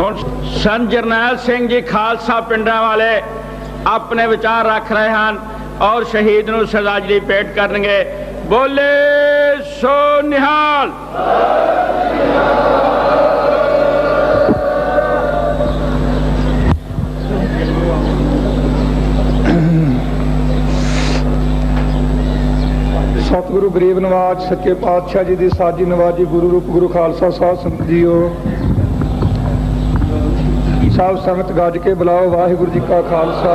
ਹੁਣ ਸੰਤ ਜਰਨੈਲ ਸਿੰਘ ਜੀ ਖਾਲਸਾ ਪਿੰਡਾਂ ਵਾਲੇ ਆਪਣੇ ਵਿਚਾਰ ਰੱਖ ਰਹੇ ਹਨ ਔਰ ਸ਼ਹੀਦ ਨੂੰ ਸ਼ਰਧਾਂਜਲੀ ਭੇਟ ਕਰਨਗੇ। ਬੋਲੇ ਸੋ ਨਿਹਾਲ। सतगुरु गरीब नवाज सच्चे पातशाह जी की साजी नवाजी गुरु रूप गुरु खालसा साध संगत जीओ सब संगत गज के बुलाओ। वाहिगुरु जी का खालसा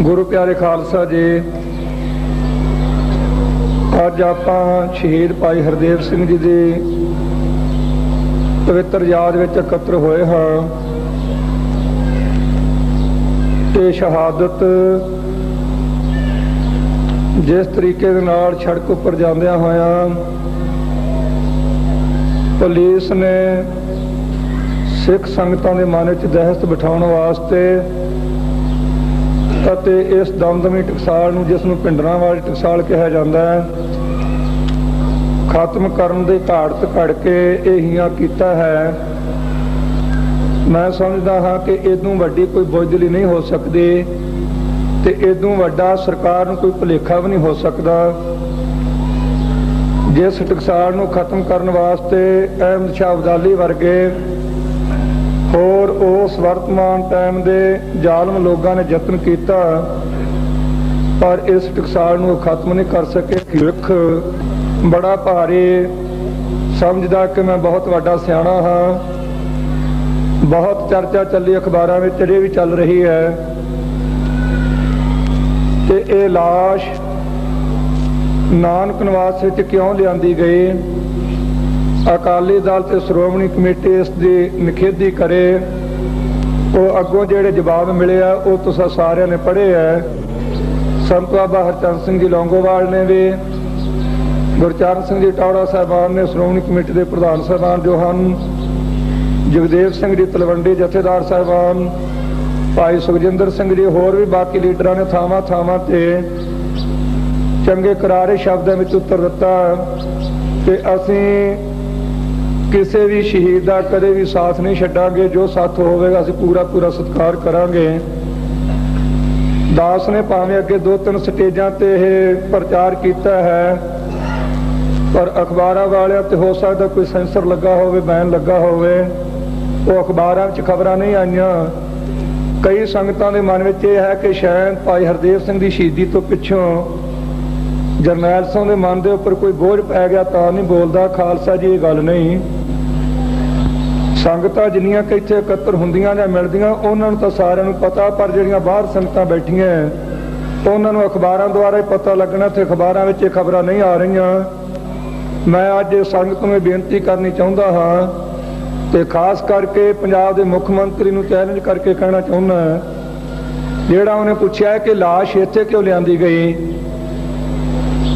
गुरु प्यारे खालसा जी, अज आपां शहीद भाई हरदेव सिंह जी की पवित्र याद में एकत्र होए हाँ। ये शहादत जिस तरीके दे नाल सड़क उपर जांदियां होया पुलिस ने सिख संगतां दे मन च दहशत बिठाउण वास्ते अते इस दमदमी टकसाल नूं जिसनूं पिंडरां वाली टकसाल कहा जाता है खत्म करन दे घाट घड़ के इहियां कीता है। मैं समझदा हाँ कि इदों वड्डी कोई बुजदली नहीं हो सकती ते इदों वड्डा सरकार नूं कोई भुलेखा भी नहीं हो सकता। जिस टकसाल नूं खत्म करने वास्ते अहमद शाह अब्दाली वर्गे होर उस वर्तमान टाइम दे जालम लोगों ने यत्न किया पर इस टकसाल नूं खत्म नहीं कर सके। विख बड़ा भारी समझदा कि मैं बहुत वड्डा सियाणा हाँ। बहुत चर्चा चली अखबारों में अजे भी चल रही है कि ये लाश नानक निवास विच क्यों लियांदी गई। अकाली दल ते श्रोमणी कमेटी इसकी निखेधी करे। वो अगों जेड़े जवाब मिले आ वो तुसां सारिਆਂ ने पढ़े है। संत बाबा हरचंद सिंह जी लौंगोवाल ने भी, गुरचरण सिंह जी टौड़ा साहबान ने, श्रोमणी कमेटी के प्रधान साहबान जो हैं जगदेव सिंह जी तलवंडी जथेदार साहबान, भाई सुखजिंदर सिंह जी होर भी बाकी लीडर ने थावां थावां ते चंगे करारे शब्दों में उत्तर दिता कि असीं किसी भी शहीद का कदे भी साथ नहीं छड्डांगे। जो साथ होवेगा असीं पूरा पूरा सत्कार करांगे। दास ने भावें अगे 2-3 स्टेजां ते यह प्रचार किया है पर अखबारां वालियां ते हो सकदा कोई सेंसर लगा होवे, बैन लगा होवे, वो अखबारों में खबरां नहीं आईयां। कई संगतां दे मन में यह है कि शायद भाई हरदेव सिंह की शहीदी तो पिछों जरनैल सिंह के मन के उपर कोई बोझ पै गया तो नहीं बोलता। खालसा जी ये गल नहीं। संगतां जिन्नियां कि इत्थे एकत्र हुंदियां जां मिलदियां उन्हां नूं तां सारिआं नूं पता, पर जिहड़ियां बाहर संगतां बैठियां उन्हां नूं अखबारां द्वारा ही पता लगना ते अखबारां विच खबरां नहीं आ रहीआं। मैं अज संगत नूं बेनती करनी चाहुंदा हाँ ते खास करके पंजाब के मुख मंत्री नूं चैलेंज करके कहना चाहुंदा जिहड़ा उन्हें पूछा है कि लाश इत्थे क्यों लियांदी गई।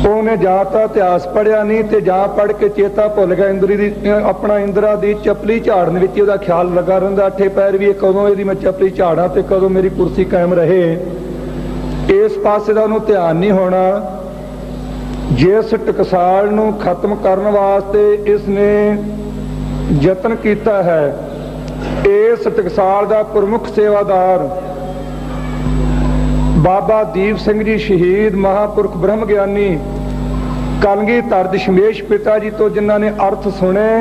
उन्हें जां तां इतिहास पढ़िया नहीं ते जां पढ़ के चेता भुल गया। इंदरी दी अपना इंदिरा दी चपली झाड़न विच इहदा ख्याल लगा रहिंदा। अठे पैर भी कदों इहदी मैं चपली झाड़ा ते कदों मेरी कुर्सी कायम रहे, इस पासे दा उहनूं ध्यान नहीं होना। जिस टकसाल नूं खत्म करन वास्ते इसने यत्न किया है, इस टकसाल का प्रमुख सेवादार बाबा दीप सिंह जी शहीद महापुरख ब्रह्म ज्ञानी कलगीधर दशमेश पिता जी तो जिन्हों ने अर्थ सुने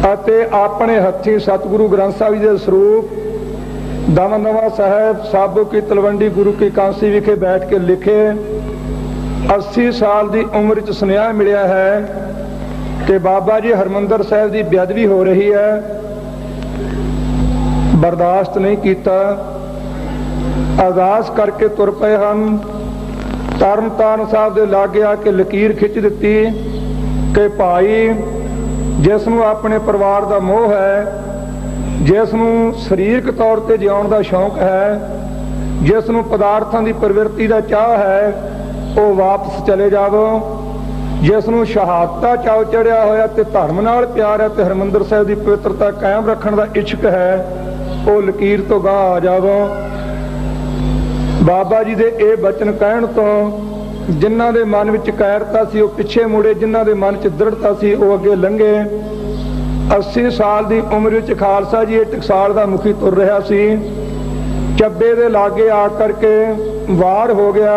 अते अपने हथी सतगुरु ग्रंथ साहिब जी के स्वरूप दमदमा साहब साबो की तलवंडी गुरु की कांसी विखे बैठ के लिखे। 80 साल की उम्र च सुनेहा मिलिया है कि बाबा जी हरमंदर साहब की बेअदबी हो रही है, बर्दाश्त नहीं किया, अरदास करके तुर पे हैं। तरन तारण साहब के लागे आके लकीर खिंच दी कि भाई जिसनों अपने परिवार का मोह है, जिसनों शरीरक तौर पर जिउण का शौक है, जिसनों पदार्थों की प्रवृत्ति का चाह है, वो वापस चले जावो। जिसनों शहादत चाव चढ़िया होया ते धर्म नाल प्यार है ते हरमंदर साहब की पवित्रता कायम रखने का इच्छुक है, वो लकीर तो गाह आ जावो। बाबा जी दे ये बचन कहण तो जिन्हां दे मन विच कायरता सी वो पिछे मुड़े, जिन्हां दे मन च दृढ़ता सी वो अगे लंघे। 80 साल की उम्र विच खालसा जी टकसाल का मुखी तुर रहा सी। ਚੱਬੇ ਦੇ लागे आकर के वार हो गया।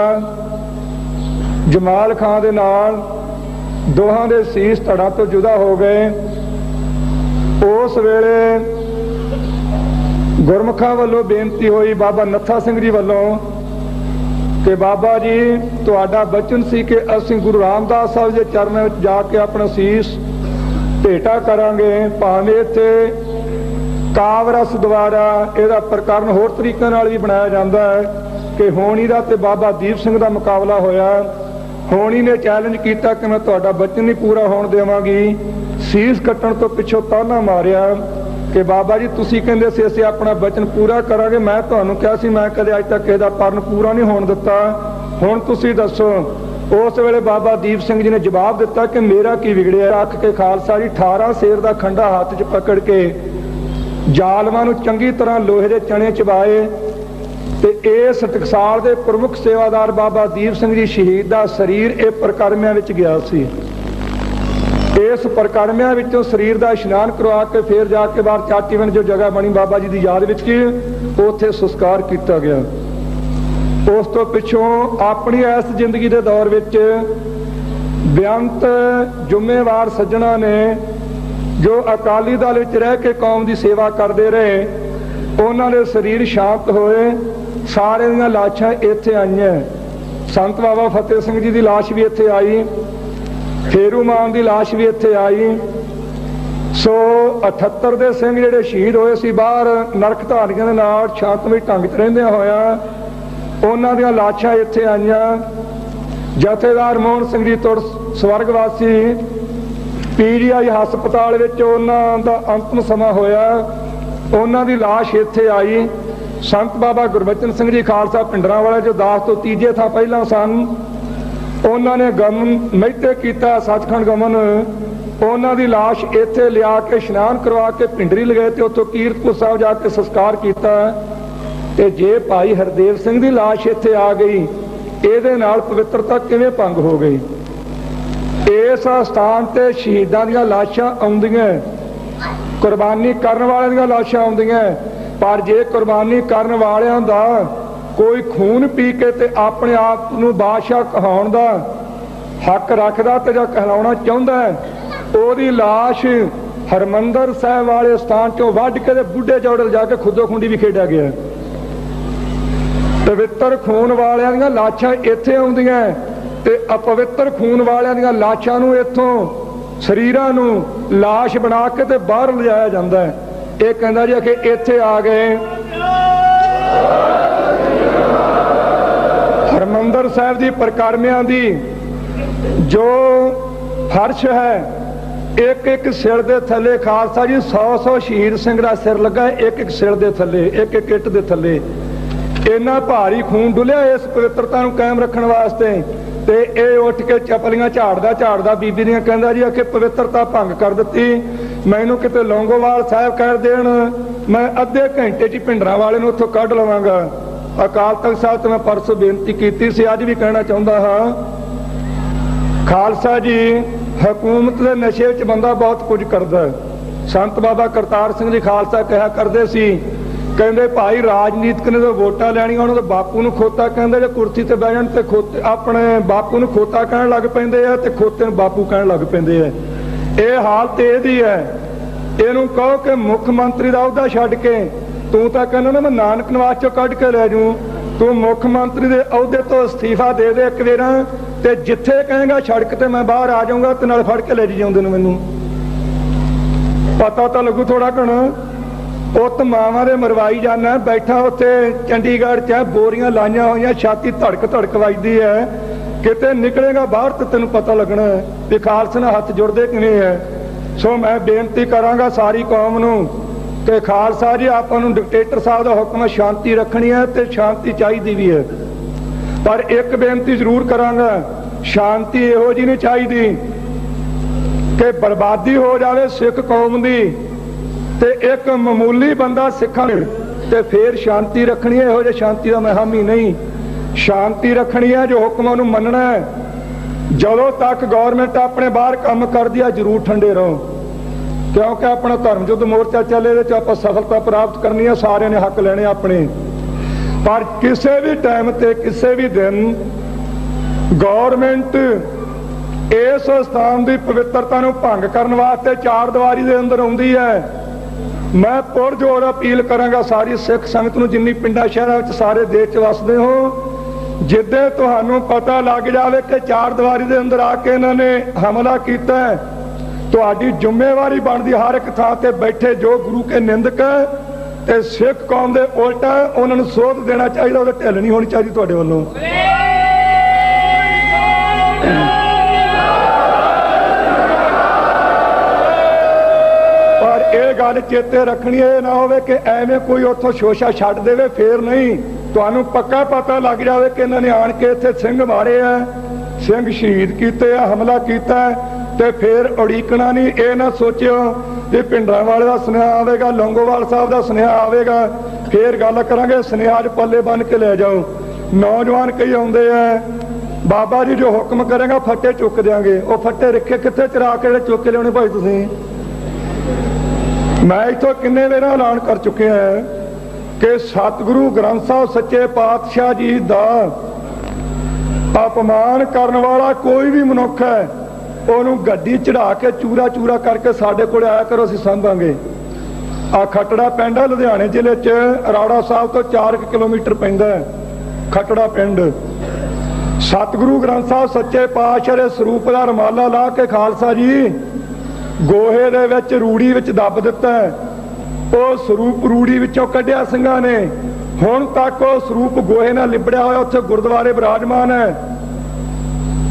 जमाल खां दे नाल दोहां दे सीस धड़ा तो जुदा हो गए। उस वेले गुरमुखां वल्लों बेनती हुई बाबा नत्था सिंह जी वल्लों कि बाबा जी तुहाडा बचन सी कि असीं गुरु रामदास साहब के चरणों में जाके अपना सीस भेटा करांगे, भावें इत्थे कावरस द्वारा ਇਹਦਾ प्रकरण होर तरीके नाल भी बनाया जाता है कि होनी का ते बाबा दीप सिंह का मुकाबला होया। होनी ने चैलेंज किया कि मैं तुहाडा बचन नहीं पूरा होण देवांगी। सीस कट्टण तो पिछों ताना मारिया कि बाबा जी तुसीं कहंदे सी असीं अपना बचन पूरा करांगे, मैं तुहानूं कहा सी मैं कदे अज तक इहदा परण पूरा नहीं होण दिता, हुण तुसीं दसो। उस वेले बाबा दीप सिंह जी ने जवाब दिता कि मेरा की विगड़िया। रख के खालसा जी 18 सेर का खंडा हाथ च पकड़ के जालमां नूं चंगी तरह लोहे के चने चबाए ते इस टकसाल के प्रमुख सेवादार बाबा दीप सिंह जी शहीद का शरीर ये परकरमियां विच गया सी। इस परकरमियां विचों शरीर का इशनान करवा के फिर जाके बाहर चाटीवंड जो जगह बनी बाबा जी की याद विच की उत्थे संस्कार किया गया। उस तो पिछों अपनी इस जिंदगी के दौर विच बेअंत जुम्मेवार सज्जणा ने जो अकाली दल विच रह के कौम की सेवा करते रहे, उन्होंने शरीर शांत होए। सारे दियां लाशां इत्थे आईयां। संत बाबा फतेह सिंह जी की लाश भी इत्थे आई, फेरू मान की लाश भी इत्थे आई। सो 78 दे सिंह जिहड़े शहीद होए सी बाहर नरक धारियां दे नाल शांतमई ढंग च रहिंदियां होया, उन्हां दियां लाशां इत्थे आईयां। जथेदार मोहन सिंह जी तुर स्वर्गवासी PGI हस्पताल विच उन्हां दा अंतिम समा होया, उन्हां दी लाश इत्थे आई। संत बाबा गुरबचन सिंह जी खालसा पिंडरां वाले जो दास तो तीजे थां पहलां सन, उन्होंने गमन महते किया सचखंड गमन। उन्हां दी लाश इत्थे लिया के इशनान करवा के पिंडरी लगे ते उत्थों कीरतपुर साहब जाके संस्कार किया। ते जे भाई हरदेव सिंह दी लाश इत्थे आ गई, इहदे नाल पवित्रता किवें भंग हो गई। इस स्थान ते शहीदां दीयां लाशां आउंदियां, कुर्बानी करन वालियां दीयां लाशां आउंदियां, पर जे कुर्बानी करन वालियां दा कोई खून पी के ते अपने आप नूं बादशाह कहाउण दा हक रखदा ते जां कहलाउणा चाहुंदा है, ओहदी लाश हरमंदर साहिब वाले स्थान चों वढ के ते बुढ़े चौड़े जाके खुदो खुंडी भी खेडिया गया। पवित्र खून वालियां दीयां लाशां इत्थे आउंदियां ते अपवित्र खून वालियां दीयां लाशां नूं इत्थों शरीरां नूं लाश बना के ते बाहर लिजाया जांदा है। ये कहंदा जी कि इत्थे आ गए। हरमंदर साहिब दी परकरमियां दी जो फर्श है, एक एक सिर दे थले खालसा जी 100 शहीद सिंह दा सिर लगा, एक एक सिर दे थले, एक एक इट दे थले। इन्ना भारी खून डुलिया इस पवित्रता नूं कायम रखण वास्ते। ते ये उठ के चपलियां झाड़दा बीबी दियां कहंदा जी आखे पवित्रता भंग कर दित्ती, मैनूं किते लौंगोवाल साहिब कह देण, मैं अद्धे घंटे च भिंडरां वाले नूं उत्थों कढ लवांगा। अकाल तख्त साहब तो मैं परसों बेनती की सी, अज भी कहना चाहुंदा हां, खालसा जी हुकूमत के नशे च बंदा बहुत कुछ करदा है। संत बाबा करतार सिंह जी खालसा कहा करदे सी, कहते भाई राजनीतिक ने तो वोटां लैणियां, उन्होंने बापू नूं खोता कहंदे, जे कुर्सी ते बैठ जाण ते खोते अपने बापू नूं खोता कहण लग पैंदे आ ते खोते नूं बापू कहण लग पैंदे आ। ये हालत इहदी है। इहनूं कहो कि मुख मंत्री दा अहुदा छड्ड के तूं तां कहना ना मैं नानक निवास चों कढ के लै जूं, तूं मुख मंत्री दे अहुदे तो अस्तीफा दे दे एक वेरा, ते जिथे कहेगा सड़क ते मैं बाहर आ जाऊंगा ते नाल फड़ के ले जाउंदे नूं मैनूं पता तां लगू थोड़ा घण। उत मावां दे मरवाई जाना, बैठा उत्थे चंडीगढ़ च बोरियां लाइयां होईयां, छाती धड़क धड़क वजदी है, किते निकलेगा बाहर तो तेनों पता लगना भी खालसा नाल हथ जुड़दे किवें है। सो मैं बेनती करांगा सारी कौम नूं कि खालसा जी आपां नूं डिकटेटर साहब दा हुक्म शांति रखनी है ते शांति चाहिदी भी है, पर एक बेनती जरूर करांगा, शांति इहो जी नहीं चाहिदी कि बर्बादी हो जाए सिख कौम दी ते एक मामूली बंदा सिखां ते फिर शांति रखनी है। इहो जिही शांति का मैं हामी नहीं। शांति रखनी है, जो हुक्मां नूं मनना है। ਜਦੋਂ तक गौरमेंट अपने बाहर काम करती है जरूर ठंडे रहो, क्योंकि अपना धर्म युद्ध मोर्चा चले आप सफलता प्राप्त करनी है, सारे ने हक लेने अपने। पर किसी भी टाइम ते किसी भी दिन गौरमेंट इस स्थान की पवित्रता नूं भंग करने वास्ते चार दीवारी दे अंदर आउंदी है। मैं पुरजोर अपील करांगा सारी सिख संगत नूं, जिन्नी पिंडां शहरां विच सारे देश च वसदे हो, जिद्दे तुहानूं पता लग जावे कि चार दीवारी दे अंदर आके इन्हां ने हमला कीता है, तुहाडी जिम्मेवारी बनदी हर एक थां ते बैठे जो गुरु के निंदक है ते सिख कौम दे उल्टा उन्हां नूं सोध देना चाहिए, उहदी ढिल नहीं होनी चाहिए तुहाडे वल्लों। ਇਹ ਗੱਲ ਚੇਤੇ ਰੱਖਣੀ ਇਹ ਨਾ ਹੋਵੇ ਕਿ ਐਵੇਂ ਕੋਈ ਉੱਥੋਂ ਸ਼ੋਸ਼ਾ ਛੱਡ ਦੇਵੇ, ਫੇਰ ਨਹੀਂ। ਤੁਹਾਨੂੰ ਪੱਕਾ ਪਤਾ ਲੱਗ ਜਾਵੇ ਕਿ ਇਹਨਾਂ ਨੇ ਆਣ ਕੇ ਇੱਥੇ ਸਿੰਘ ਮਾਰੇ ਆ, ਸਿੰਘ ਸ਼ਹੀਦ ਕੀਤੇ ਆ, ਹਮਲਾ ਕੀਤਾ ਤੇ ਫੇਰ ਉਡੀਕਣਾ ਨਹੀਂ। ਇਹ ਨਾ ਸੋਚਿਓ ਕਿ ਭਿੰਡਰਾਂਵਾਲੇ ਦਾ ਸੁਨੇਹਾ ਆਵੇਗਾ, ਲੌਂਗੋਵਾਲ ਸਾਹਿਬ ਦਾ ਸੁਨੇਹਾ ਆਵੇਗਾ, ਫੇਰ ਗੱਲ ਕਰਾਂਗੇ। ਸੁਨੇਹਾ 'ਚ ਪੱਲੇ ਬੰਨ ਕੇ ਲੈ ਜਾਓ। ਨੌਜਵਾਨ ਕਈ ਆਉਂਦੇ ਆ, ਬਾਬਾ ਜੀ ਜੋ ਹੁਕਮ ਕਰੇਗਾ ਫੱਟੇ ਚੁੱਕ ਦਿਆਂਗੇ। ਉਹ ਫੱਟੇ ਰੱਖੇ ਕਿੱਥੇ ਚਰਾ ਕੇ ਜਿਹੜੇ ਚੁੱਕ ਕੇ ਲਿਆਉਣੇ ਭਾਈ ਤੁਸੀਂ? मैं इतों किन्ने वेरा ऐलान कर चुके हैं कि सतगुरु ग्रंथ साहब सच्चे पातशाह जी का अपमान करने वाला कोई भी मनुख है, उन्होंने गड्डी चढ़ा के चूरा चूरा करके साढ़े को आया करो, असीं सांभांगे। आ खटड़ा पिंड है लुधियाने जिले च, राड़ा साहब तो 4 किलोमीटर पैंदा है खटड़ा पिंड। सतगुरु ग्रंथ साहब सच्चे पातशाह दे स्वरूप का रमाला ला के खालसा जी गोहे दे विच रूड़ी विच दब दिता है। वो स्वरूप रूड़ी विचों कढ़िया ਸਿੰਘਾਂ ने, हुण तक वो स्वरूप गोहे नाल लिबड़िया होया उत्थे गुरुद्वारे विराजमान है।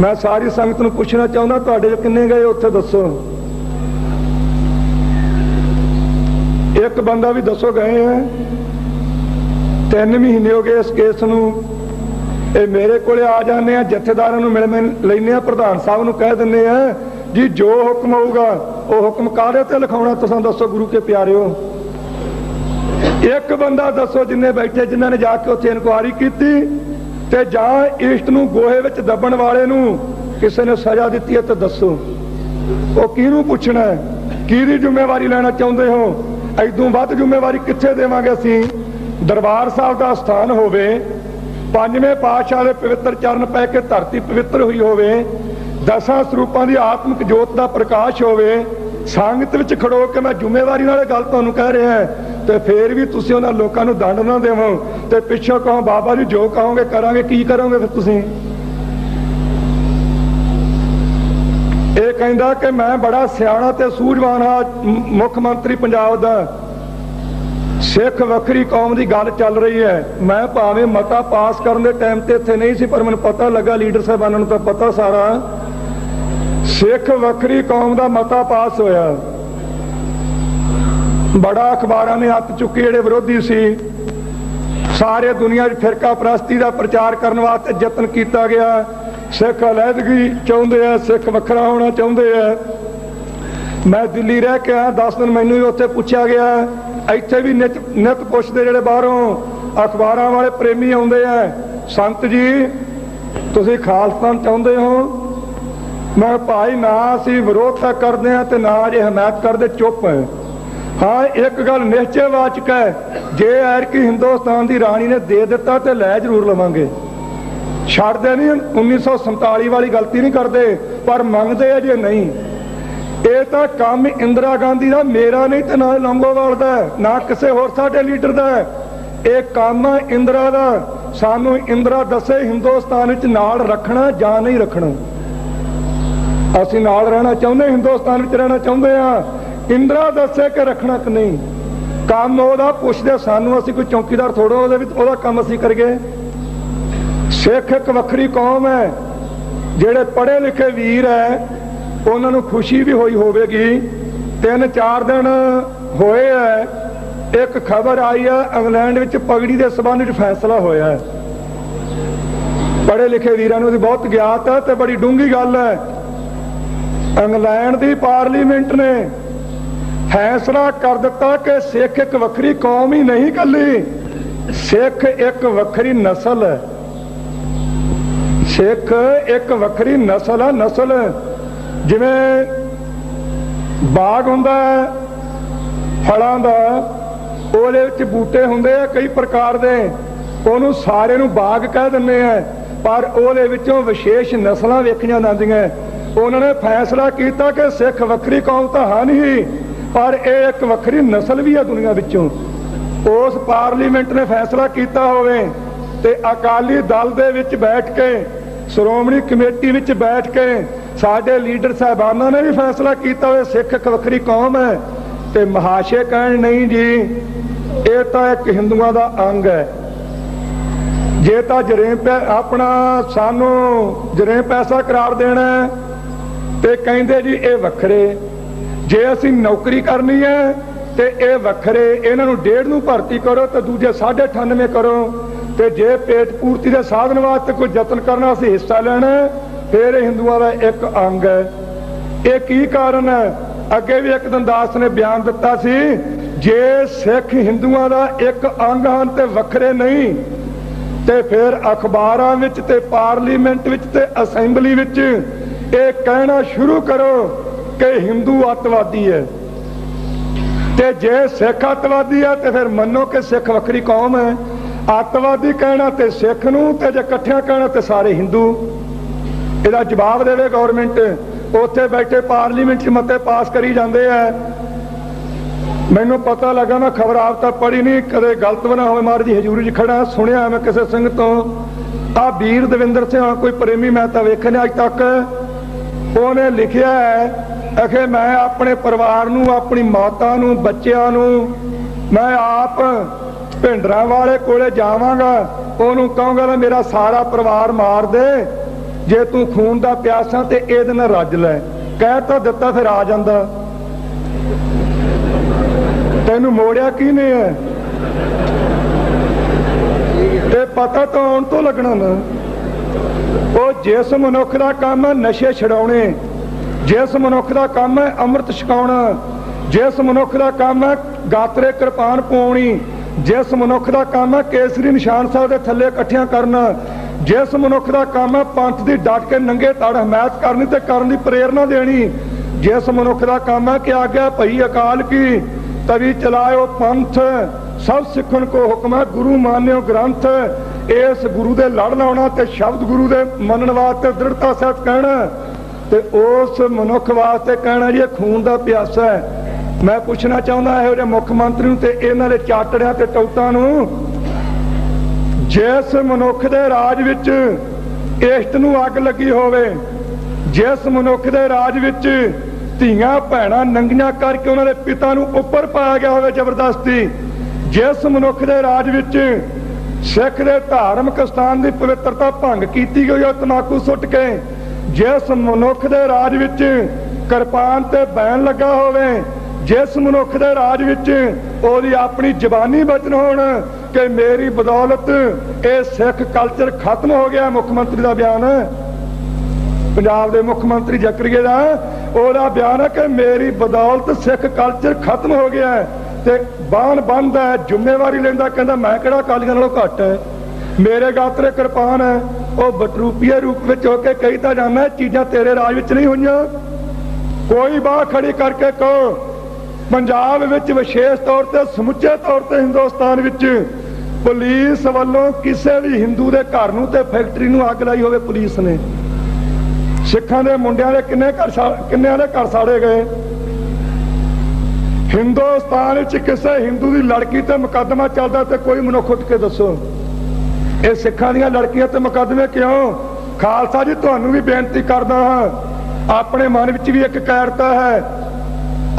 मैं सारी संगत नूं पुछना चाहुंदा तुहाडे किन्ने गए उत्थे दसो। एक बंदा भी दसो गए हैं? 3 महीने हो गए इस केस नूं। ये मेरे कोले आ जाने आ, जथेदारां नूं मिल लैने आ, प्रधान साहब नूं कह दिंदे आ जी जो हुक्म होगा वो हुक्म काहदे ते लिखाउणा, तुसां दसो गुरु के प्यारे हो। एक बंदा दसो जिन्ने बैठे जिन्हां ने जाके उत्थे इनकुआरी कीती ते जां ईस्ट नूं गोहे विच दबण वाले नूं किसी ने सजा दित्ती है तो दसो। वो किहनूं पुछना है, किहदी जिम्मेवारी लेना चाहुंदे हो? इदों वध जिम्मेवारी कित्थे देवांगे असीं? दरबार साहब दा स्थान होवे, 5वें पातशाह दे पवित्र चरण पै के धरती पवित्र हुई होवे, 10 ਸਰੂਪਾਂ ਦੀ आत्मिक जोत का प्रकाश होवे, संगत विच खड़ो के मैं जिम्मेवारी नाल गल तुहानूं कह रहा तो फिर भी तुसीं उन्हां लोकां नूं दंड ना देवो ते पिछों कहो बाबा जी जो कहोगे करांगे। की करोगे फिर तुसीं? ये कहंदा कि मैं बड़ा सियाणा ते सूझवान हाँ, मुख मंत्री पंजाब दा, सिख वखरी कौम की गल चल रही है। मैं भावें मता पास करने के टाइम ते इत्थे नहीं सी, पर मैनूं पता लगा लीडर साहबानां नूं तां पता सारा, सिख वखरी कौम का मता पास होया। बड़ा अखबारां ने हत्थ चुके जिहड़े विरोधी सी, सारे दुनिया फिरका परस्ती का प्रचार करने वास्ते यतन किया गया। सिख अलहदगी चाहुंदे आ, सिख वखरा होना चाहुंदे आ। मैं दिल्ली रह के आया 10 दिन, मैनूं भी उत्थे पुछया गया, ਇੱਥੇ भी नित पुछते ਜਿਹੜੇ बाहरों अखबारां वाले प्रेमी आउंदे आ, संत जी तुसीं खालसा चाहुंदे हो? मैं भाई ना असीं विरोध तां करदे आ ते ना जे हमायत करदे, चुप है। हाँ एक गल निश्चयवाचक है, जे ऐरकी हिंदुस्तान की राणी ने दे दिता तो लै जरूर लवांगे, छड्डदे नहीं। 1947 वाली गलती नहीं करते, पर मंगते आ जे नहीं। ਇਹ ਤਾਂ ਕੰਮ ਇੰਦਰਾ ਗਾਂਧੀ ਦਾ, ਮੇਰਾ ਨਹੀਂ ਤੇ ਨਾ ਲੌਂਗੋਵਾਲ ਦਾ, ਨਾ ਕਿਸੇ ਹੋਰ ਸਾਡੇ ਲੀਡਰ ਦਾ। ਇਹ ਕੰਮ ਇੰਦਰਾ ਦਾ। ਸਾਨੂੰ ਇੰਦਰਾ ਦੱਸੇ ਹਿੰਦੁਸਤਾਨ ਵਿੱਚ ਨਾਲ ਰੱਖਣਾ ਜਾਂ ਨਹੀਂ ਰੱਖਣਾ। ਅਸੀਂ ਨਾਲ ਰਹਿਣਾ ਚਾਹੁੰਦੇ, ਹਿੰਦੁਸਤਾਨ ਵਿੱਚ ਰਹਿਣਾ ਚਾਹੁੰਦੇ ਆ। ਇੰਦਰਾ ਦੱਸੇ ਕਿ ਰੱਖਣਾ ਕਿ ਨਹੀਂ। ਕੰਮ ਉਹਦਾ ਪੁੱਛਦੇ ਸਾਨੂੰ, ਅਸੀਂ ਕੋਈ ਚੌਕੀਦਾਰ ਥੋੜੋ ਉਹਦੇ ਵਿੱਚ, ਉਹਦਾ ਕੰਮ ਅਸੀਂ ਕਰੀਏ। ਸਿੱਖ ਇੱਕ ਵੱਖਰੀ ਕੌਮ ਹੈ, ਜਿਹੜੇ ਪੜ੍ਹੇ ਲਿਖੇ ਵੀਰ ਹੈ उन्होंने खुशी भी हुई होगी। 3-4 दिन होए है, एक खबर आई है इंग्लैंड में पगड़ी के संबंध में फैसला होया है। पढ़े लिखे वीरां नूं बहुत ज्ञात है तो बड़ी डूंगी गल है। इंग्लैंड की पार्लीमेंट ने फैसला कर दिता कि सिख एक वक्री कौम ही नहीं कली, सिख एक वक्री नस्ल है। सिख एक वक्री नस्ल है। नस्ल जिवें बाग हुंदा फलों का, ਉਹਦੇ ਵਿੱਚ बूटे हुंदे कई प्रकार के, ਉਹਨੂੰ सारे नूं बाग कह दिंदे आ, पर ਉਹਦੇ ਵਿੱਚੋਂ विशेष नस्लां वेखीਆਂ ਜਾਂਦੀਆਂ। उन्होंने फैसला किया कि सिख वक्री कौम तो है नहीं, पर यह एक वक्री नस्ल भी है दुनिया विचों। उस पार्लीमेंट ने फैसला किया होवे ते अकाली दल दे विच बैठ के, श्रोमणी कमेटी विच बैठ के साडे लीडर साहबाना ने भी फैसला किया होवे सिख एक वक्री कौम है, ते महाशय कहण नहीं जी ये तो एक हिंदुओं का अंग है। जे तो जरेम अपना सानू जरेम पैसा करार देना ते कहिंदे जी ये वखरे, जे असी नौकरी करनी है तो ये वखरे, इन्हां नूं 1.5 नूं भर्ती करो तो दूजे 98.5 करो, तो जे पेट पूर्ति के साधन वास्ते कोई यतन करना असी हिस्सा लेना फिर हिंदुओं का एक अंग है। ये की कारण है? अगे भी एक दिन दास ने बयान दिता सी, जे सिख हिंदुओं का एक अंग हैं तो वखरे नहीं, तो फिर अखबारां विच ते पार्लीमेंट विच ते असैंबली विच ये कहना शुरू करो कि हिंदू अतवादी है, ते जे सिख अतवादी है तो फिर मनो कि सिख वक्री कौम है। अतवादी कहना तो सिख नूं, ते जे इकट्ठियां कहना तो सारे हिंदू। इसदा जवाब देवे गौरमेंट। उत्थे बैठे पार्लीमेंट च मते पास करी जाते हैं। मैनू पता लगा, मैं खबर आप तक पढ़ी नहीं, कदे गलत बना हो, महाराज जी हजूरी च खड़ा सुनिया मैं किसी सिंह तो आ वीर दविंदर सिंह कोई प्रेमी मैं तो वेखने अज तक। उन्हें लिखिया है आखे मैं अपने परिवार नूं, अपनी माता नूं, बच्चियां नूं मैं आप भिंडरां वाले कोले जावांगा, उन्होंने कहूँगा मेरा सारा परिवार मार दे, जे तू खून का प्यासा तो ये दिन रज लै। कह तो दिता फिर आ जांदा, तेनू मोड़िया किने है? ते पता तो आउण तो लगना ना। वो जिस मनुख का काम है नशे छड़ाने, जिस मनुख का काम है अमृत छकाउणा, जिस मनुख का काम है गातरे कृपान पाउणी, जिस मनुख का काम है केसरी निशान साहब के थले इकट्ठियां करना, जिस मनुख का काम है पंथ की डट के नंगे तड़ हमायत करनी ते करन दी प्रेरणा देनी, जिस मनुख का काम है कि आज्ञा भई अकाल की तभी चलायो पंथ, सब सिखन को हुक्म है गुरु मान्यो ग्रंथ, इस गुरु दे लड़ लाउणा ते शब्द गुरु दे मनन वास्ते दृढ़ता सहित कहना, ते उस मनुख वास्ते कहना जी खून का प्यासा है। मैं पूछना चाहता है जो मुख मंत्री नूं ते इन्हां दे चाटड़ियां ते टौटां नूं, जिस मनुख दे राज विच इष्ट नूं अग लगी होवे, जिस मनुख दे राज विच धीआं भैणां नंगियां करके उन्हां दे पिता नूं उपर पाया गया होवे जबरदस्ती, जिस मनुख दे राज विच सिख दे धार्मिक स्थान की पवित्रता भंग की गई हो तमाकू सुट के, जिस मनुख दे राज विच किरपान ते बैन लगा होवे, जिस मनुख दे राज विच ओदी अपनी जबानी बचन होण कि मेरी बदौलत ये सिख कल्चर खत्म हो गया। मुख्यमंत्री का बयान है, पंजाब के मुख्यमंत्री जकरीए का ओदा बयान है कि मेरी बदौलत सिख कल्चर खत्म हो गया है, ते बाण बंद है, जिम्मेवारी लेंदा, कहंदा मैं किहड़ा अकालियां नालों घट है, मेरे गातरे किरपान है। वो बटरूपीए रूप में होके कही तो जाना चीज़ां तेरे राज विच नहीं हुईयां। कोई बाह खड़ी करके कहो पंजाब विच विशेष तौर पर समुचे तौर पर हिंदुस्तान विच पुलिस वालों किसी भी हिंदू के घर नूं ते फैक्टरी नूं अग लाई होवे, पुलिस ने सिखां दे मुंडियां दे किन्ने दे घर साड़े गए। हिंदुस्तान विच किसी हिंदू की लड़की ते मुकदमा चलदा ते कोई मनुख उठ के दसो ये सिखां दीयां लड़कियां ते मुकदमे क्यों? खालसा जी तुहानूं भी बेनती करदा हां, अपने मन विच भी एक कैरता है,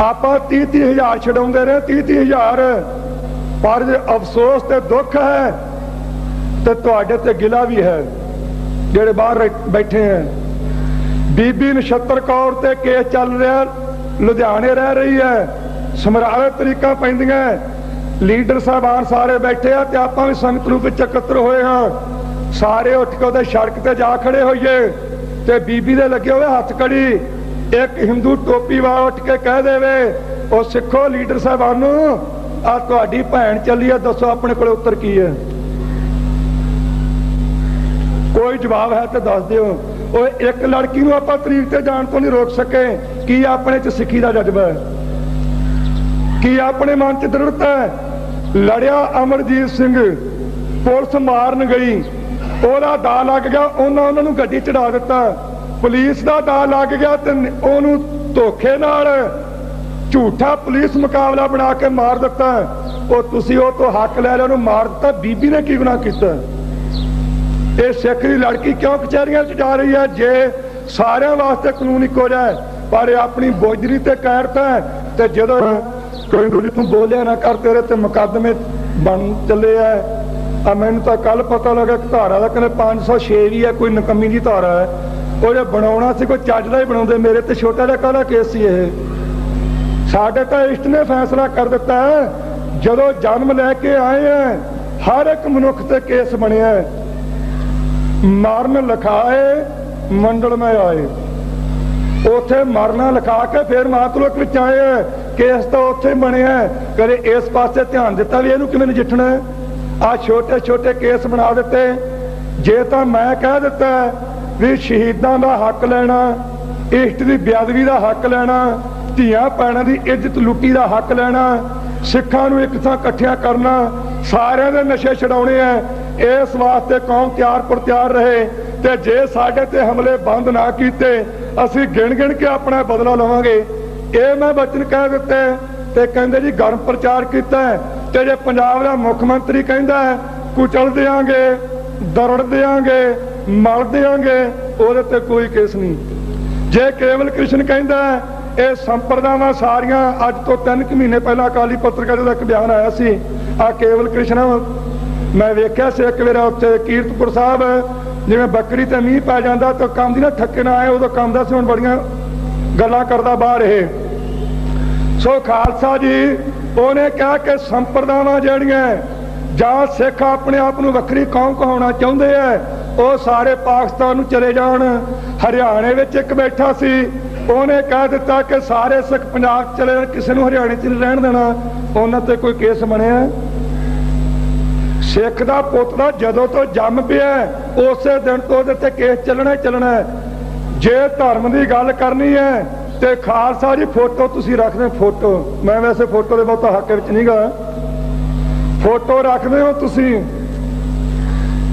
आपां 30-30 हज़ार छडाउंदे रहे 30-30 हज़ार, पर जे अफसोस ते दुख है ते तुहाडे ते गिला भी है जिहड़े बाहर बैठे हैं। बीबी नछत्तर कौर ते केस चल रहा, लुधियाने रह रही है, समराले तरीका पैंदियां, लीडर साहबान सारे बैठे हैं ते आपां भी संगत रूप विच एकत्र होए हां, सारे उठ के उहदे सड़क ते जा खड़े होइए ते बीबी दे लगे हुए हथ कड़ी, एक हिंदू टोपी वाला उठ के कह देवे ओ सिखो लीडर साहबानू आ तुहाडी भैन चली है, दसो अपने कोल उत्तर की है? कोई जवाब है तो दस दिओ। एक लड़की नूं आपां तरीक ते जाण तो नहीं रोक सके, की अपने च सिक्खी दा जज्बा है, की अपने मन च दृढ़ता है। लड़िया अमरजीत सिंह, पुलिस मारन गई, ओहदा दा लग गया, उन्होंने गड्डी चढ़ा दिता। पुलिस का दा लग गया तो ओनू धोखे नाल झूठा पुलिस मुकाबला बना के मार दिता। तुसी ओह तो हक लै लिया, उन्होंने मार दिता। बीबी ने की गुनाह किया? ये सिख की लड़की क्यों कचहरियां च जा रही है? जे सारे वास्ते कानून इको जाए, पर अपनी बोझरी ते कहरता है। तो जो कोई तू बोलिया ना कर, तेरे ते मुकदमे बन चले है। मैनू तो कल पता लगा धारा का कहते 506 भी है, कोई नकमी जी धारा है। वो जो बनाना सी कोई चज का ही बना, मेरे तो छोटा जिहा काहदा केस सी। साडे तो इष्ट ने फैसला कर दिता है, जदों जन्म लैके आए हैं हर एक मनुख ते केस बनिया। मरण लिखाए मंडल में आए, उथे मरना लिखा के फिर महातुलक विच आए हैं। केस तो उत्थे बने हैं, कदे इस पासे ध्यान दिता भी इहनूं किवें नजिठना है। आ छोटे छोटे केस बना दिते। जे तो मैं कह दिता भी शहीदां दा हक लेना, इष्ट की बेअदबी का हक लेना, धियां भैणां दी इज्जत लुट्टी का हक लेना, सिखां नूं एक थां इकट्ठियां करना, सारिਆਂ दे नशे छड़ाउणे है, इस वास्ते कौम तैयार पर तैयार रहे। ते जे साडे ते हमले बंद ना कीते, असीं गिण गिण के अपना बदला लवांगे। ये मैं वचन कह दिते। ते कहंदे जी गर्म प्रचार कीता है, ते जे पंजाब दा मुख्यमंत्री कहंदा है कुचल देंगे, दरड़ देंगे, मल देंगे, उहदे ते कोई केस नहीं। जे केवल कृष्ण कहंदा है ये संप्रदावां सारियां, अज तो 3 महीने पहला अकाली पत्रकार का एक बयान आया सी। आ केवल कृष्ण मैं वेख्या से एक बार उत्थे कीरतपुर साहब, जिवें बकरी ते मींह पै जांदा तो कंब दी ना ठक्के ना आए, उदों कंबदा सी, हुण बड़ियां गल्लां करदा बाहर। ये सो खालसा जी उन्हें कहा कि संप्रदावां जिहड़ियां जां सिख अपने आप नूं वक्री कौम कहाउणा चाहुंदे है, वो सारे पाकिस्तान नूं चले जाण। हरियाणे विच एक बैठा सी, उन्हें कह दिता कि सारे सिख पंजाब चले जाण, किसी नूं हरियाणे च नहीं रहण देना। उन्हां ते कोई केस बनिया? सिख दा पुੱਤ दा जदों तो जम पिया उस दिन तो उहदे ते केस चलना ही चलना है। जे धर्म की गल करनी है तो खालसा जी फोटो तुसीं रखदे, फोटो मैं वैसे फोटो दे बहुता हक विच नहीं गा, फोटो रखदे हो तुसीं।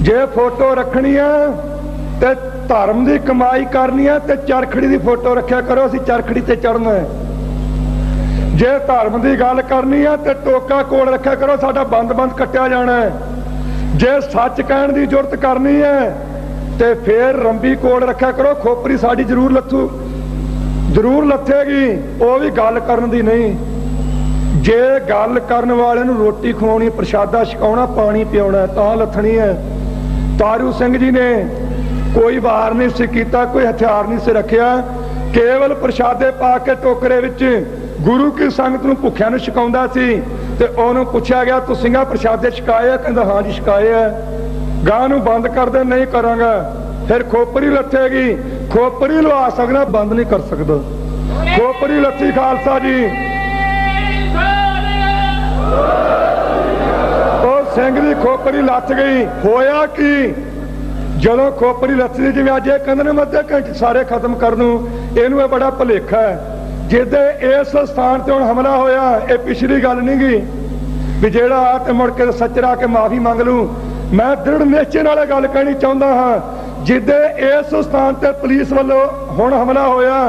जे फोटो रखनी है तो धर्म की कमाई करनी है तो चरखड़ी की फोटो रखा करो, असीं चरखड़ी ते चढ़ना है। जे धर्म की गल करनी है तो टोका कोल रखा करो, साडा बंद बंद कट्टिया जाना है। जे सच कहण की जुरत करनी है तो फिर रंबी कोल रखा करो, खोपरी साडी जरूर जरूर लथेगी, वो भी गल करन दी नहीं। जे गल करन वाले नूं रोटी खवाउणी, प्रशादा छकाउणा, पानी पियाउणा तां लथणी है। तारू सिंह जी ने कोई वार नहीं सी कीता, कोई हथियार नहीं से रखिया, केवल प्रशादे पा के टोकरे विच गुरु की संगत नूं भुखिਆਂ नूं छकाउंदा सी। ते ओनूं पुछया गया तूं ਸਿੰਘਾਂ प्रशादे छकाए? कहंदा हाँ जी छकाए है। गां नूं बंद कर दे, नहीं करांगा। फिर खोपरी लथेगी, खोपरी लवा सकदा, बंद नहीं कर सकदा। खोपरी लथी खालसा जी, ਉਹ ਸਿੰਘ ਦੀ खोपरी लथ गई। होया कि ਜਦੋਂ खोपरी लथी जिवें अज ये कहंदे ने मध्य घंटे सारे खत्म कर दूं, इहनूं बड़ा भुलेखा है। जिदे इस स्थान से हुण हमला होया, ये पिछली गल नहीं गी भी जेड़ा आ मुड़ के सचरा के माफी मंग लूं। मैं दृढ़ निश्चय नाल गल कहनी चाहुंदा हां, जिदे इस स्थान से पुलिस वालों हुण हमला होया,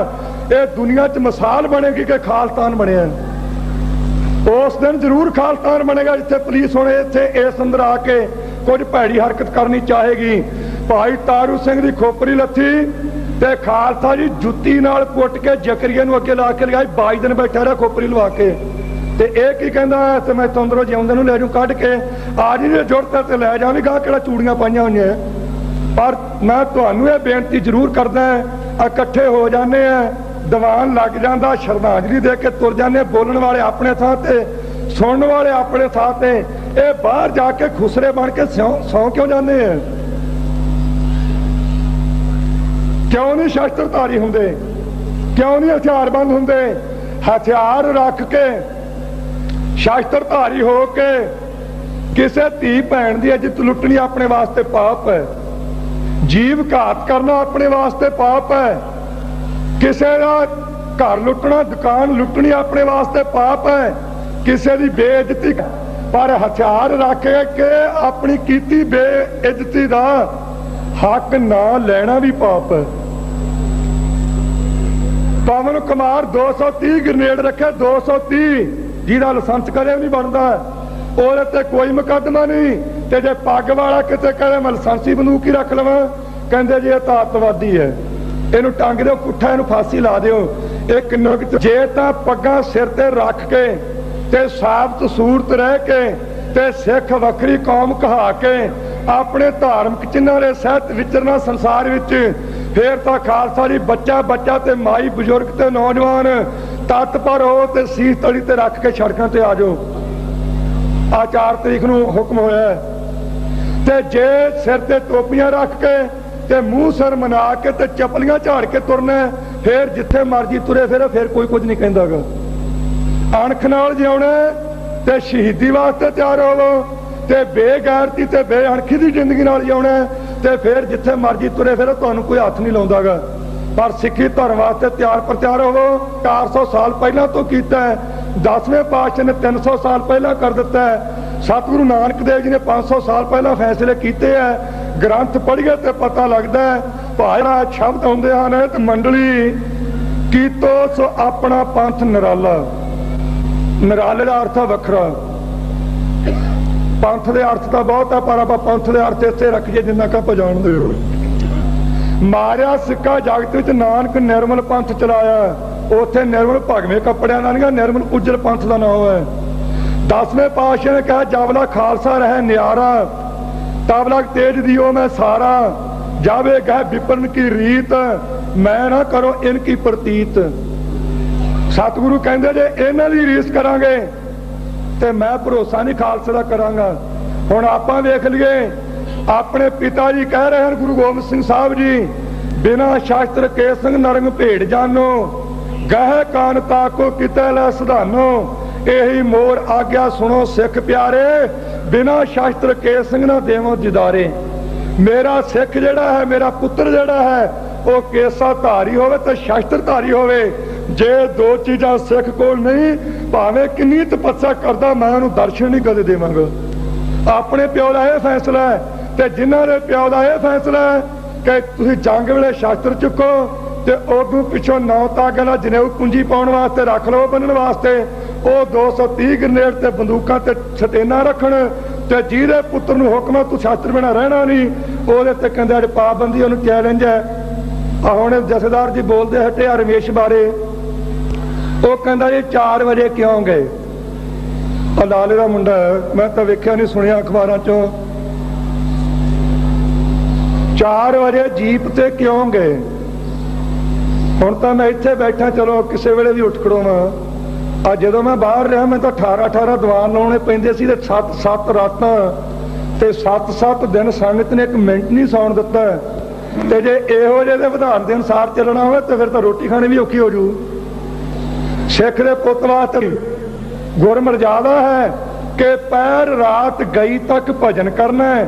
ये दुनिया च मिसाल बनेगी कि खालिस्तान बनिया। उस दिन जरूर खालिस्तान बनेगा जिथे पुलिस हुण इत्थे इस अंदर आके कुछ भैड़ी हरकत करनी चाहेगी। भाई तारू सिंह की खोपरी लथी ते खालसा जी जुत्ती नाल कुट के जकरिया नूं अगे ला के लगाई, 22 दिन बैठा रहा खोपरी लवा के। ते इह की कहंदा है ते मैं तंदरों जिउंदे नूं लै जूं कढ के, आ जी जे जुड़ता ते लै जावीं, गा किहड़ा चूड़ियां पाईआं होईआं। पर मैं तुहानूं इह बेनती जरूर करदा, इकट्ठे हो जाने हैं, दीवान लग जाता, श्रद्धांजलि दे के तुर जाने, बोलण वाले अपने थां ते, सुनने वाले अपने थां ते, ये बाहर जाके खुसरे बन के सौ क्यों जाते हैं? क्यों नहीं शस्त्रधारी होंगे? क्यों नहीं हथियारबंद होंगे? हथियार रख के शस्त्रधारी हो के किसी धी भैन की इज्जत लुटनी अपने वास्ते पाप है। जीव घात करना अपने वास्ते पाप है, किसी का घर लुटना, दुकान लुटनी अपने वास्ते पाप है, किसी की बेइज्जती, पर हथियार रख के अपनी कीती बेइज्जती का हक ना लेना भी पाप है। पवन कुमार 230 ग्रेनेड रखे, 230, जिहदा लाइसेंस करे नहीं बनता, ਉਹਦੇ ਤੇ कोई मुकदमा नहीं। ते जे पग वाला किते कहे मैं लाइसेंसी बंदूक ही रख लवां, कहंदे जी ये तां अतवादी है, इहनूं टंग दिओ पुट्ठा, इहनूं फांसी ला दिओ। एक नुकत जे तां पग्गां सिर ते रख के ते साबत सूरत रह के ते सिख वखरी कौम कहा के अपने धार्मिक चिन्हां दे सहित विचरना संसार विच, फिर तां खालसा जी बच्चा बच्चा ते माई बजुर्ग ते नौजवान तत्पर हो ते सीस तली ते रख के सड़कों ते आ जाओ। आ 4 तरीक नूं हुक्म होया ते जे सिर ते टोपियां रख के ते मूँह सिर मना के ते चपलियां झाड़ के तुरना, फिर जिथे मर्जी तुरे फिर कोई कुछ नहीं कहंदा गा। अणख नाल जिउणा ते शहीदी वास्ते तैयार होवो, ते बेगैरती ते बेअणखी दी जिंदगी नाल जिउणा ते फिर जिथे मर्जी तुरे फिरो, तुहानूं कोई हथ नहीं लाउंदा गा। पर सिੱਖੀ धर्म वास्ते तैयार पर तैयार होवो। 400 साल पहला तो कीता है, 10वें पातशाह ने 300 साल पहला कर दिता है, सतगुरु नानक देव जी ने 500 साल पहला फैसले किए हैं। ग्रंथ पढ़िए तो पता लगता है, भाईरा शब्द आउंदे हन ते मंडली कीतो सो अपना पंथ निराला। निराले का अर्थ है वखरा, पंथ के अर्थ तो बहुत है, पर आप पंथ के अर्थ इसे रखिए जिन्ना का आप जाणदे हो। मारिया सिक्का जगत विच नानक निर्मल पंथ चलाया, उत्थे निर्मल भगवे कपड़िया नाल नहीं, निर्मल उज्जल पंथ का नाम है। 10वें पातशाह ने कहा जावला खालसा रहे न्यारा, तबला तेज दियो मैं सारा, जावे गह विपन की रीत, मैं ना करो इनकी प्रतीत। सतगुरु कहते जे इन्हां दी रीस करांगे ते मैं भरोसा नहीं खालसे दा करांगा। हुण आपां वेख लईए, अपने पिता जी कह रहे हैं गुरु गोबिंद सिंह साहब जी, बिना शास्त्र के संग नरंग भेड़ जानो, गह कान ताको किते लै सधानो, यही मोर आग्या सुनो सिख प्यारे, बिना शास्त्र के संग ना देवो दिदारे। मेरा सिख जिहड़ा है, मेरा पुत्र जिहड़ा है, वो केसा धारी होवे ते शास्त्र धारी होवे। जे दो चीज़ां सिख कोल नहीं, भावें किन्नी तपस्या करदा, मैं उहनूं दर्शन नहीं कदे देवांगा। अपने प्यो दा यह फैसला है, ते जिन्हां दे प्यो दा यह फैसला है कि तुसीं जंग वेले शास्त्र चुको ते उदों पिछों 9 तागां दा जनेऊ पूंजी पाउण वास्ते रख लो, बन्नण वास्ते वो 230 ग्रेनेड ते बंदूकां ते सटेना रखण, ते जिहदे पुत्र नूं हुक्म है तूं शास्त्र बिना रहना नहीं, ਉਹਦੇ ते कहंदे अज पाबंदी ਉਹਨੂੰ चैलेंज है। ਹੁਣ जथेदार जी बोलते हटे आ रमेश बारे, वो कहंदा जी 4 वजे क्यों गए? लाले का मुंडा है, मैं तो वेख्या नहीं सुनिया अखबारां चों। 4 वजे जीप ते क्यों गए? हुण तां मैं इत्थे बैठा, चलो किसी वेले भी उठ खड़ोवां। आ जदों मैं बाहर रहा, मैं तो 18 दीवान लाने पैंदे सी, 7 रातां ते 7 दिन संगत ने 1 मिनट नहीं सौण दिता। ते जे इहो ਜਿਹੇ विधान के अनुसार चलना हो तो फिर तो रोटी खानी भी औखी हो जू। सिख दे पुत वास्ते गुर मर्यादा है कि पैर रात गई तक भजन करना है,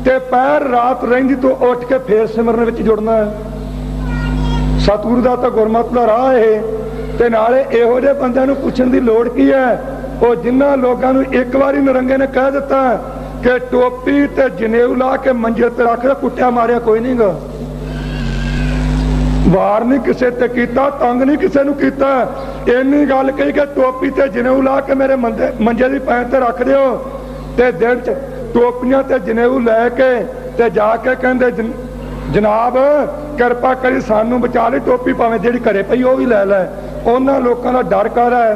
ते पैर रात रहिंदी तो उठ के फिर सिमरन विच जुड़ना है। सतगुरु दा तां गुरमत दा राह है। ते नाले इहो ਜਿਹੇ बंदिਆਂ ਨੂੰ ਪੁੱਛਣ ਦੀ ਲੋੜ ਕੀ है? ਉਹ जिन्हां लोगों ਨੂੰ एक बारी नरंगे ने कह दिता कि टोपी ते जनेऊ ला के मंजे ते रख दे, कुट्टिया मारिया कोई नहीं गा, वार नहीं किसी ते कीता, तंग नहीं किसी नूं कीता। इन्नी गल कही कि टोपी ते जनेऊ ला के मेरे मंजे दी पैर ते रख दिओ, ते दिन च टोपियां ते जनेऊ लैके ते जाके कहंदे जनाब किरपा करी सानू बचा ले, टोपी भावें जिहड़ी घरे पई वो भी लै लै। उन्हां लोकां दा डर कर है,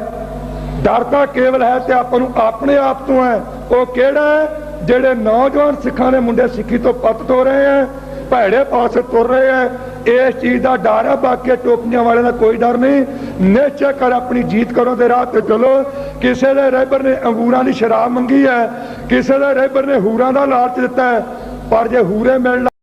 डर तां केवल है ते आपां नूं अपने आप तो है। वो किहड़ा है? ਜਿਹੜੇ नौजवान सिखां दे मुंडे सिੱਖੀ तो पत हो रहे हैं, भैड़े पासे तुर रहे हैं, इस चीज़ का डर है। बाकी टोपियां वाले का कोई डर नहीं। निश्चय कर अपनी जीत करो ते राह ते चलो। किसी ने रहबर ने अंगूरां की शराब मंगी है, किसी ने रहबर ने हूरां का लालच दिता है, पर जे हूरे मिलना